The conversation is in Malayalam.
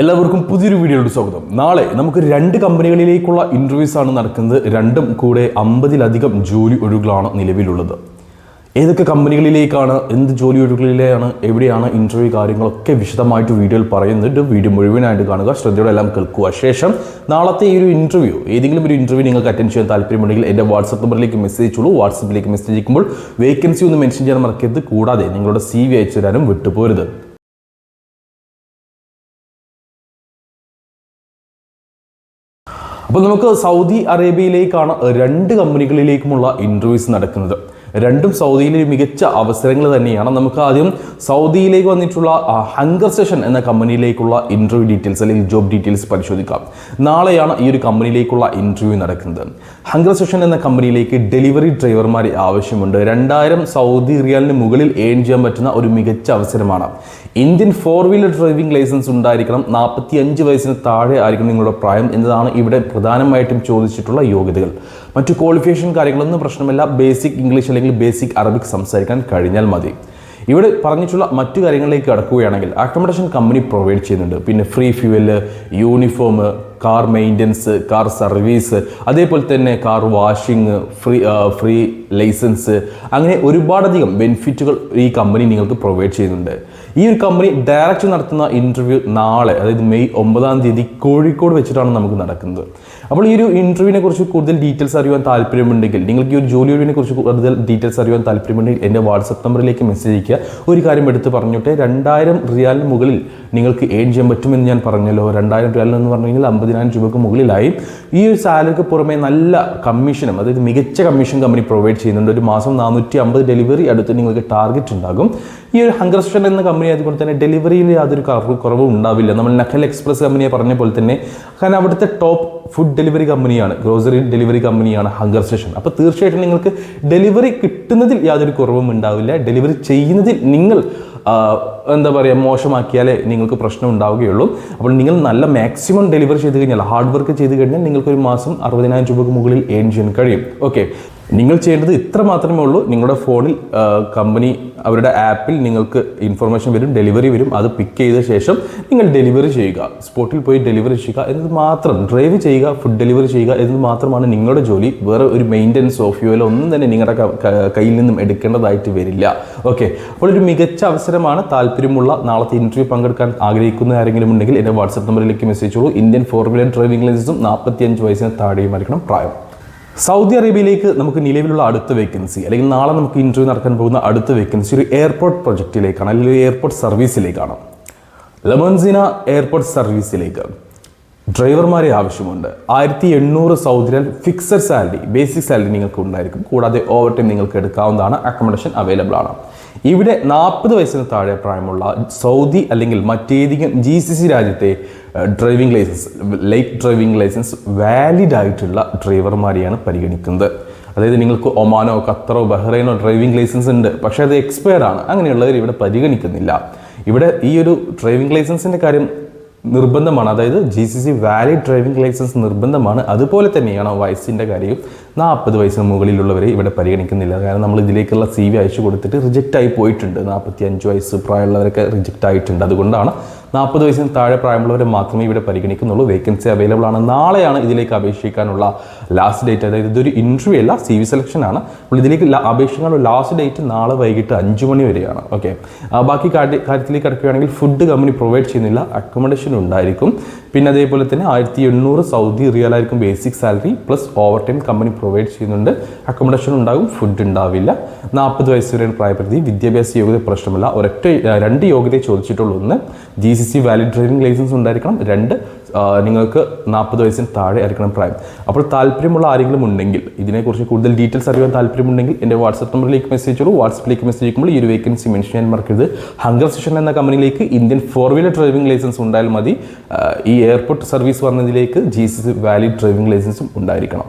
എല്ലാവർക്കും പുതിയൊരു വീഡിയോയുടെ സ്വാഗതം. നാളെ നമുക്ക് രണ്ട് കമ്പനികളിലേക്കുള്ള ഇൻ്റർവ്യൂസ് ആണ് നടക്കുന്നത്. രണ്ടും കൂടെ 50-ലധികം ജോലി ഒഴിവുകളാണ് നിലവിലുള്ളത്. ഏതൊക്കെ കമ്പനികളിലേക്കാണ്, എന്ത് ജോലി ഒഴിവുകളിലാണ്, എവിടെയാണ് ഇൻ്റർവ്യൂ, കാര്യങ്ങളൊക്കെ വിശദമായിട്ട് വീഡിയോയിൽ പറയുന്നുണ്ട്. വീഡിയോ മുഴുവനായിട്ട് കാണുക, ശ്രദ്ധയോടെ എല്ലാം കേൾക്കുക. ശേഷം നാളത്തെ ഈ ഒരു ഇൻ്റർവ്യൂ, ഏതെങ്കിലും ഒരു ഇൻ്റർവ്യൂ നിങ്ങൾക്ക് അറ്റൻഡ് ചെയ്യാൻ താല്പര്യമുണ്ടെങ്കിൽ എൻ്റെ വാട്സപ്പ് നമ്പറിലേക്ക് മെസ്സേജ് ചെയ്യുള്ളൂ. വാട്സപ്പിലേക്ക് മെസ്സേജ് അയക്കുമ്പോൾ വേക്കൻസി ഒന്ന് മെൻഷൻ ചെയ്യാൻ മറക്കരുത്. കൂടാതെ നിങ്ങളുടെ CV അയച്ചു തരാനും വിട്ടുപോരുത്. അപ്പോൾ നമുക്ക് സൗദി അറേബ്യയിലേക്കാണ് രണ്ട് കമ്പനികളിലേക്കുമുള്ള ഇൻ്റർവ്യൂസ് നടക്കുന്നത്. രണ്ടും സൗദിയിലെ മികച്ച അവസരങ്ങൾ തന്നെയാണ്. നമുക്ക് ആദ്യം സൗദിയിലേക്ക് വന്നിട്ടുള്ള ഹങ്കർ സെഷൻ എന്ന കമ്പനിയിലേക്കുള്ള ഇൻ്റർവ്യൂ ഡീറ്റെയിൽസ് അല്ലെങ്കിൽ ജോബ് ഡീറ്റെയിൽസ് പരിശോധിക്കാം. നാളെയാണ് ഈ ഒരു കമ്പനിയിലേക്കുള്ള ഇൻ്റർവ്യൂ നടക്കുന്നത്. ഹങ്കർ സെഷൻ എന്ന കമ്പനിയിലേക്ക് ഡെലിവറി ഡ്രൈവർമാരെ ആവശ്യമുണ്ട്. 2000 സൗദി റിയാലിന് മുകളിൽ ഏൺ ചെയ്യാൻ പറ്റുന്ന ഒരു മികച്ച അവസരമാണ്. ഇന്ത്യൻ 4-വീലർ ഡ്രൈവിംഗ് ലൈസൻസ് ഉണ്ടായിരിക്കണം. 45 വയസ്സിന് താഴെ ആയിരിക്കണം നിങ്ങളുടെ പ്രായം എന്നതാണ് ഇവിടെ പ്രധാനമായിട്ടും ചോദിച്ചിട്ടുള്ള യോഗ്യതകൾ. മറ്റു ക്വാളിഫിക്കേഷൻ കാര്യങ്ങളൊന്നും പ്രശ്നമില്ല. ബേസിക് ഇംഗ്ലീഷ് അല്ലെങ്കിൽ ബേസിക് അറബിക് സംസാരിക്കാൻ കഴിഞ്ഞാൽ മതി. ഇവിടെ പറഞ്ഞിട്ടുള്ള മറ്റു കാര്യങ്ങളിലേക്ക് കടക്കുകയാണെങ്കിൽ അക്കോമഡേഷൻ കമ്പനി പ്രൊവൈഡ് ചെയ്യുന്നുണ്ട്. പിന്നെ free fuel, uniform, car maintenance, car service, അതേപോലെ തന്നെ കാർ വാഷിംഗ്, ഫ്രീ ലൈസൻസ്, അങ്ങനെ ഒരുപാടധികം ബെനിഫിറ്റുകൾ ഈ കമ്പനി നിങ്ങൾക്ക് പ്രൊവൈഡ് ചെയ്യുന്നുണ്ട്. ഈ ഒരു കമ്പനി ഡയറക്റ്റ് നടത്തുന്ന ഇൻ്റർവ്യൂ നാളെ, അതായത് മെയ് 9-ാം തീയതി കോഴിക്കോട് വെച്ചിട്ടാണ് നമുക്ക് നടക്കുന്നത്. അപ്പോൾ ഈ ഒരു ഇൻ്റർവ്യൂവിനെ കുറിച്ച് കൂടുതൽ ഡീറ്റെയിൽസ് അറിയാൻ താല്പര്യമുണ്ടെങ്കിൽ, നിങ്ങൾക്ക് ഈ ഒരു ജോലി ഒഴിവിനെ കുറിച്ച് കൂടുതൽ ഡീറ്റെയിൽസ് അറിയാൻ താല്പര്യമുണ്ടെങ്കിൽ എൻ്റെ വാട്സപ്പ് നമ്പറിലേക്ക് മെസ്സേജ് അയക്കുക. ഒരു കാര്യം എടുത്ത് പറഞ്ഞോട്ടെ, 2000 റിയാലിന് മുകളിൽ നിങ്ങൾക്ക് ഏൺ ചെയ്യാൻ പറ്റുമെന്ന് ഞാൻ പറഞ്ഞല്ലോ. 2000 റിയാലിന് എന്ന് പറഞ്ഞു കഴിഞ്ഞാൽ 50,000 രൂപയ്ക്ക് മുകളിലായി. ഈ ഒരു സാലറിക്ക് പുറമെ നല്ല കമ്മീഷനും, അതായത് മികച്ച കമ്മീഷൻ കമ്പനി പ്രൊവൈഡ് ചെയ്യുന്നുണ്ട്. ഒരു മാസം 450 ഡെലിവറി അടുത്ത് നിങ്ങൾക്ക് ടാർഗറ്റ് ഉണ്ടാകും. ഈ ഒരു ഹങ്കർ സെഷൻ എന്ന കമ്പനി അതുപോലെ തന്നെ ഡെലിവറിയിൽ യാതൊരു കുറവും ഉണ്ടാവില്ല. നമ്മൾ നഖൽ എക്സ്പ്രസ് കമ്പനിയെ പറഞ്ഞ പോലെ തന്നെ, കാരണം അവിടുത്തെ ടോപ്പ് ഫുഡ് ഡെലിവറി കമ്പനിയാണ്, ഗ്രോസറി ഡെലിവറി കമ്പനിയാണ് ഹങ്കർ സെഷൻ. അപ്പോൾ തീർച്ചയായിട്ടും നിങ്ങൾക്ക് ഡെലിവറി കിട്ടുന്നതിൽ യാതൊരു കുറവും ഉണ്ടാവില്ല. ഡെലിവറി ചെയ്യുന്നതിൽ നിങ്ങൾ എന്താ പറയുക, മോശമാക്കിയാലേ നിങ്ങൾക്ക് പ്രശ്നം ഉണ്ടാവുകയുള്ളൂ. അപ്പോൾ നിങ്ങൾ നല്ല മാക്സിമം ഡെലിവറി ചെയ്ത് കഴിഞ്ഞാൽ, ഹാർഡ് വർക്ക് ചെയ്ത് കഴിഞ്ഞാൽ നിങ്ങൾക്കൊരു മാസം 60,000 രൂപയ്ക്ക് മുകളിൽ ഏൺ ചെയ്യാൻ കഴിയും. ഓക്കെ, നിങ്ങൾ ചെയ്യേണ്ടത് ഇത്ര മാത്രമേ ഉള്ളൂ. നിങ്ങളുടെ ഫോണിൽ കമ്പനി അവരുടെ ആപ്പിൽ നിങ്ങൾക്ക് ഇൻഫർമേഷൻ വരും, ഡെലിവറി വരും. അത് പിക്ക് ചെയ്ത ശേഷം നിങ്ങൾ ഡെലിവറി ചെയ്യുക, സ്പോട്ടിൽ പോയി ഡെലിവറി ചെയ്യുക എന്നത് മാത്രം. ഡ്രൈവ് ചെയ്യുക, ഫുഡ് ഡെലിവറി ചെയ്യുക എന്നത് മാത്രമാണ് നിങ്ങളുടെ ജോലി. വേറെ ഒരു മെയിൻ്റനൻസോ ഫ്യൂവലോ ഒന്നും തന്നെ നിങ്ങളുടെ കയ്യിൽ നിന്നും എടുക്കേണ്ടതായിട്ട് വരില്ല. ഓക്കെ, അപ്പോൾ ഒരു മികച്ച അവസരമാണ്. താല്പര്യമുള്ള, നാളത്തെ ഇൻ്റർവ്യൂ പങ്കെടുക്കാൻ ആഗ്രഹിക്കുന്ന ആരെങ്കിലും ഉണ്ടെങ്കിൽ എൻ്റെ വാട്സപ്പ് നമ്പറിലേക്ക് മെസ്സേജ് ചെയ്യൂ. ഇന്ത്യൻ 4-വീലർ ഡ്രൈവിംഗ് ലൈസൻസും 45 വയസ്സിന് താഴെയുമായിരിക്കണം പ്രായം. സൗദി അറേബ്യയിലേക്ക് നമുക്ക് നിലവിലുള്ള അടുത്ത വേക്കൻസി, അല്ലെങ്കിൽ നാളെ നമുക്ക് ഇൻ്റർവ്യൂ നടക്കാൻ പോകുന്ന അടുത്ത വേക്കൻസി ഒരു എയർപോർട്ട് പ്രൊജക്റ്റിലേക്കാണ്, അല്ലെങ്കിൽ ഒരു എയർപോർട്ട് സർവീസിലേക്കാണ്. ലമൻസിന എയർപോർട്ട് സർവീസിലേക്ക് ഡ്രൈവർമാരെ ആവശ്യമുണ്ട്. 1800 സൗദി റിയാൽ ഫിക്സഡ് സാലറി, ബേസിക് സാലറി നിങ്ങൾക്ക് ഉണ്ടായിരിക്കും. കൂടാതെ ഓവർ ടൈം നിങ്ങൾക്ക് എടുക്കാവുന്നതാണ്. അക്കോമഡേഷൻ അവൈലബിൾ ആണ്. ഇവിടെ 40 വയസ്സിന് താഴെ പ്രായമുള്ള സൗദി അല്ലെങ്കിൽ മറ്റേതെങ്കിലും GCC രാജ്യത്തെ driving licence, light driving licence valid ആയിട്ടുള്ള ഡ്രൈവർമാരെയാണ് പരിഗണിക്കുന്നത്. അതായത് നിങ്ങൾക്ക് ഒമാനോ, ഖത്തറോ, ബഹ്റൈനോ ഡ്രൈവിംഗ് ലൈസൻസ് ഉണ്ട്, പക്ഷേ അത് എക്സ്പയർഡ് ആണ്. അങ്ങനെയുള്ളവർ ഇവിടെ പരിഗണിക്കുന്നില്ല. ഇവിടെ ഈ ഒരു ഡ്രൈവിംഗ് ലൈസൻസിൻ്റെ കാര്യം നിർബന്ധമാണ്. അതായത് GCC വാലിഡ് ഡ്രൈവിംഗ് ലൈസൻസ് നിർബന്ധമാണ്. അതുപോലെ തന്നെയാണ് വയസ്സിൻ്റെ കാര്യം. 40 വയസ്സിന് മുകളിലുള്ളവരെ ഇവിടെ പരിഗണിക്കുന്നില്ല. കാരണം നമ്മൾ ഇതിലേക്കുള്ള CV അയച്ചു കൊടുത്തിട്ട് റിജക്റ്റ് ആയി പോയിട്ടുണ്ട്. 45 വയസ്സ് പ്രായമുള്ളവരൊക്കെ റിജക്റ്റ് ആയിട്ടുണ്ട്. അതുകൊണ്ടാണ് 40 വയസ്സിന് താഴെ പ്രായമുള്ളവരെ മാത്രമേ ഇവിടെ പരിഗണിക്കുന്നുള്ളൂ. വേക്കൻസി അവൈലബിൾ ആണ്. നാളെയാണ് ഇതിലേക്ക് അപേക്ഷിക്കാനുള്ള ലാസ്റ്റ് ഡേറ്റ്. അതായത് ഇതൊരു ഇൻ്റർവ്യൂ അല്ല, CV സെലക്ഷൻ ആണ്. അപ്പോൾ ഇതിലേക്ക് അപേക്ഷിക്കാനുള്ള ലാസ്റ്റ് ഡേറ്റ് നാളെ വൈകിട്ട് 5 മണി വരെയാണ്. ഓക്കെ, ബാക്കി കാര്യത്തിലേക്ക് കിടക്കുകയാണെങ്കിൽ ഫുഡ് കമ്പനി പ്രൊവൈഡ് ചെയ്യുന്നില്ല, അക്കോമഡേഷൻ ഉണ്ടായിരിക്കും. പിന്നെ അതേപോലെ തന്നെ 1800 സൗദി റിയാലായിരിക്കും basic salary, plus overtime company provide ചെയ്യുന്നുണ്ട്. അക്കോമഡേഷൻ ഉണ്ടാകും, ഫുഡ് ഉണ്ടാവില്ല. 40 വയസ്സ് വരെയാണ് പ്രായപരിധി. വിദ്യാഭ്യാസ യോഗ്യത പ്രശ്നമില്ല. രണ്ട് യോഗ്യതയെ ചോദിച്ചിട്ടുള്ളൂ. ഒന്ന്, GCC വാലിഡ് ഡ്രൈവിംഗ് ലൈസൻസ് ഉണ്ടായിരിക്കണം. 2, നിങ്ങൾക്ക് 40 വയസ്സിന് താഴെ ആയിരിക്കണം പ്രായം. അപ്പോൾ താല്പര്യമുള്ള ആരെങ്കിലും ഉണ്ടെങ്കിൽ, ഇതിനെക്കുറിച്ച് കൂടുതൽ ഡീറ്റെയിൽസ് അറിയാൻ താല്പര്യമുണ്ടെങ്കിൽ എൻ്റെ വാട്സപ്പ് നമ്പറിലേക്ക് മെസ്സേജ് ചെയ്യൂ. വാട്സപ്പിലേക്ക് മെസ്സേജ് ചെയ്യുമ്പോൾ ഈ ഒരു വേക്കൻസി മെൻഷൻ ചെയ്യാൻ മറക്കരുത്. ഹങ്കർ സെഷൻ എന്ന കമ്പനിയിലേക്ക് ഇന്ത്യൻ 4-വീലർ ഡ്രൈവിംഗ് ലൈസൻസ് ഉണ്ടായാൽ മതി. ഈ എയർപോർട്ട് സർവീസ് പറഞ്ഞതിലേക്ക് GCC വാലിഡ് ഡ്രൈവിംഗ് ലൈസൻസും ഉണ്ടായിരിക്കണം.